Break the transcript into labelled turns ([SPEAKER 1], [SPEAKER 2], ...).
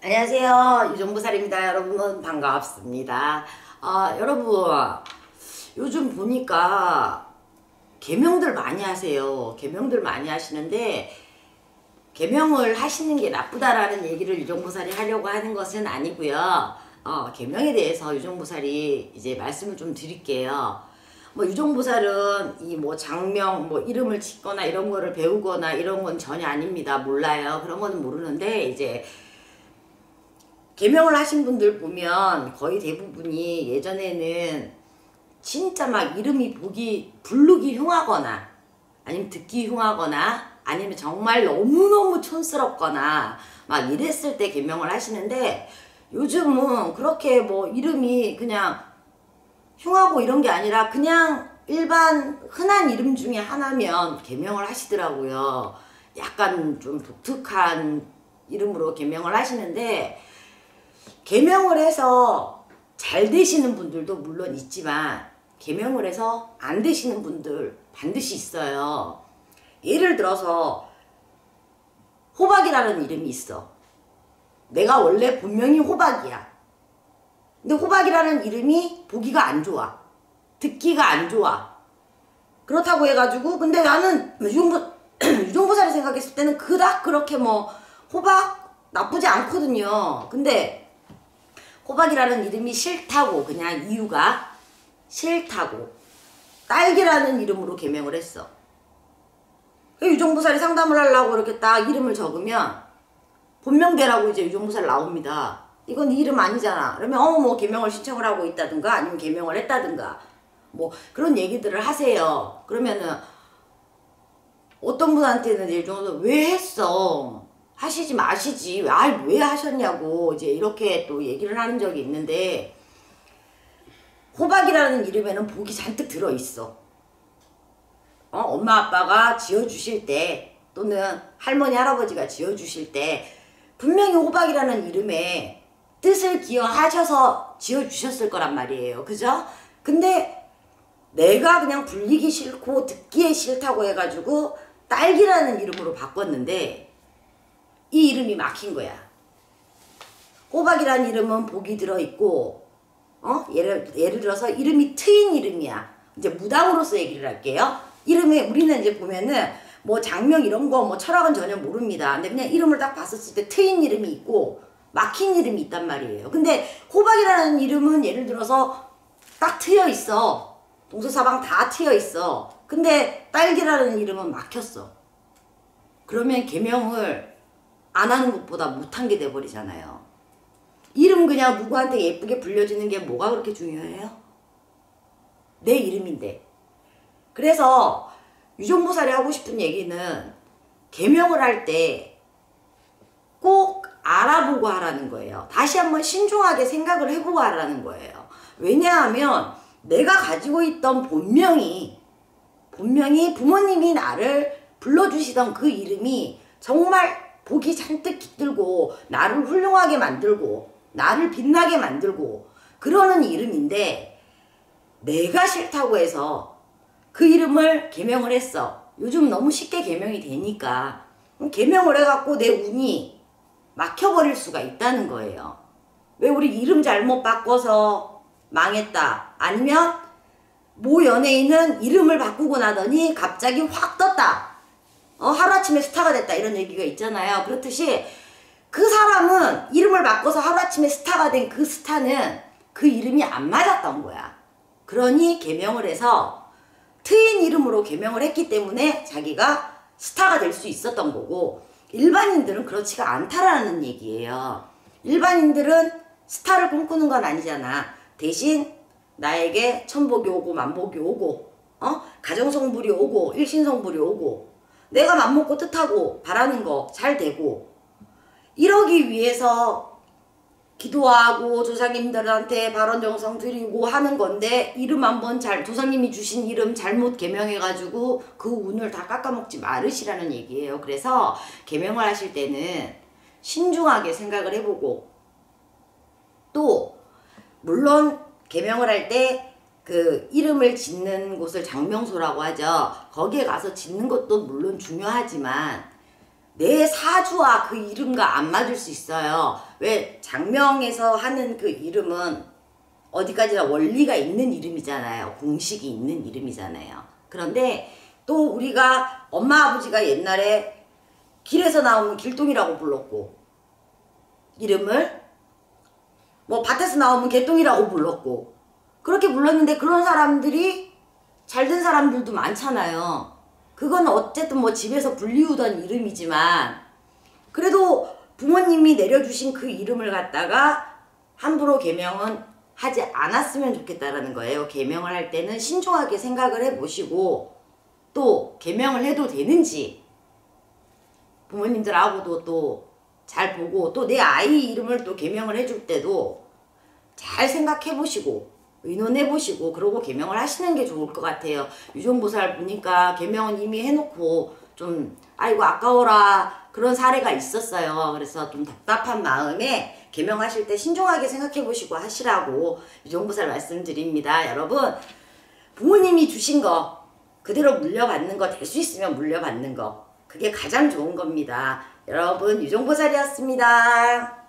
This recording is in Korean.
[SPEAKER 1] 안녕하세요. 유정보살입니다. 여러분 반갑습니다. 여러분 요즘 보니까 개명들 많이 하세요. 개명들 많이 하시는데 개명을 하시는 게 나쁘다라는 얘기를 유정보살이 하려고 하는 것은 아니고요. 개명에 대해서 유정보살이 이제 말씀을 좀 드릴게요. 유정보살은 이 장명 이름을 짓거나 이런 거를 배우거나 이런 건 전혀 아닙니다. 몰라요. 그런 거는 모르는데 이제 개명을 하신 분들 보면 거의 대부분이 예전에는 진짜 막 이름이 부르기 흉하거나 아니면 듣기 흉하거나 아니면 정말 너무너무 촌스럽거나 막 이랬을 때 개명을 하시는데 요즘은 그렇게 이름이 그냥 흉하고 이런 게 아니라 그냥 일반 흔한 이름 중에 하나면 개명을 하시더라고요. 약간 좀 독특한 이름으로 개명을 하시는데 개명을 해서 잘 되시는 분들도 물론 있지만 개명을 해서 안 되시는 분들 반드시 있어요. 예를 들어서 호박이라는 이름이 있어. 내가 원래 본명이 호박이야. 근데 호박이라는 이름이 보기가 안 좋아. 듣기가 안 좋아. 그렇다고 해가지고 근데 나는 유정보살이 생각했을 때는 그닥 그렇게 호박 나쁘지 않거든요. 근데 호박이라는 이름이 싫다고, 그냥 이유가 싫다고 딸기라는 이름으로 개명을 했어. 유정보살이 상담을 하려고 이렇게 딱 이름을 적으면 본명대라고 이제 유정보살 나옵니다. 이건 네 이름 아니잖아. 그러면 개명을 신청을 하고 있다든가 아니면 개명을 했다든가 그런 얘기들을 하세요. 그러면은 어떤 분한테는 예를 들어서 왜 했어? 하시지 마시지. 왜 하셨냐고 이제 이렇게 또 얘기를 하는 적이 있는데 호박이라는 이름에는 복이 잔뜩 들어있어. 엄마 아빠가 지어주실 때 또는 할머니 할아버지가 지어주실 때 분명히 호박이라는 이름에 뜻을 기여하셔서 지어주셨을 거란 말이에요. 그죠? 근데 내가 그냥 불리기 싫고 듣기에 싫다고 해가지고 딸기라는 이름으로 바꿨는데 이 이름이 막힌 거야. 호박이라는 이름은 복이 들어있고 예를 들어서 이름이 트인 이름이야. 이제 무당으로서 얘기를 할게요. 이름에 우리는 이제 보면은 장명 이런 거 철학은 전혀 모릅니다. 근데 그냥 이름을 딱 봤었을 때 트인 이름이 있고 막힌 이름이 있단 말이에요. 근데 호박이라는 이름은 예를 들어서 딱 트여 있어. 동서사방 다 트여 있어. 근데 딸기라는 이름은 막혔어. 그러면 개명을 안 하는 것보다 못한 게 돼버리잖아요. 이름 그냥 누구한테 예쁘게 불려지는 게 뭐가 그렇게 중요해요? 내 이름인데. 그래서 유정보살이 하고 싶은 얘기는 개명을 할 때 꼭 알아보고 하라는 거예요. 다시 한번 신중하게 생각을 해보고 하라는 거예요. 왜냐하면 내가 가지고 있던 본명이 부모님이 나를 불러주시던 그 이름이 정말 복이 잔뜩 깃들고 나를 훌륭하게 만들고 나를 빛나게 만들고 그러는 이름인데 내가 싫다고 해서 그 이름을 개명을 했어. 요즘 너무 쉽게 개명이 되니까 개명을 해갖고 내 운이 막혀버릴 수가 있다는 거예요. 왜 우리 이름 잘못 바꿔서 망했다. 아니면 연예인은 이름을 바꾸고 나더니 갑자기 확 떴다. 하루아침에 스타가 됐다 이런 얘기가 있잖아요. 그렇듯이 그 사람은 이름을 바꿔서 하루아침에 스타가 된 그 스타는 그 이름이 안 맞았던 거야. 그러니 개명을 해서 트인 이름으로 개명을 했기 때문에 자기가 스타가 될 수 있었던 거고 일반인들은 그렇지가 않다라는 얘기예요. 일반인들은 스타를 꿈꾸는 건 아니잖아. 대신 나에게 천복이 오고 만복이 오고 가정성불이 오고 일신성불이 오고 내가 맘먹고 뜻하고 바라는 거 잘 되고 이러기 위해서 기도하고 조상님들한테 발언정성 드리고 하는 건데 이름 한번 조상님이 주신 이름 잘못 개명해가지고 그 운을 다 깎아먹지 말으시라는 얘기예요. 그래서 개명을 하실 때는 신중하게 생각을 해보고 또 물론 개명을 할 때 그 이름을 짓는 곳을 장명소라고 하죠. 거기에 가서 짓는 것도 물론 중요하지만 내 사주와 그 이름과 안 맞을 수 있어요. 왜 장명에서 하는 그 이름은 어디까지나 원리가 있는 이름이잖아요. 공식이 있는 이름이잖아요. 그런데 또 우리가 엄마 아버지가 옛날에 길에서 나오면 길동이라고 불렀고, 이름을 뭐 밭에서 나오면 개똥이라고 불렀고, 그렇게 불렀는데 그런 사람들이 잘된 사람들도 많잖아요. 그건 어쨌든 뭐 집에서 불리우던 이름이지만 그래도 부모님이 내려주신 그 이름을 갖다가 함부로 개명은 하지 않았으면 좋겠다라는 거예요. 개명을 할 때는 신중하게 생각을 해보시고, 또 개명을 해도 되는지 부모님들하고도 또 잘 보고, 또 내 아이 이름을 또 개명을 해줄 때도 잘 생각해 보시고 의논해 보시고 그러고 개명을 하시는 게 좋을 것 같아요. 유종보살 보니까 개명은 이미 해놓고 좀 아이고 아까워라 그런 사례가 있었어요. 그래서 좀 답답한 마음에 개명하실 때 신중하게 생각해 보시고 하시라고 유종보살 말씀드립니다. 여러분, 부모님이 주신 거 그대로 물려받는 거, 될 수 있으면 물려받는 거, 그게 가장 좋은 겁니다. 여러분, 유종보살이었습니다.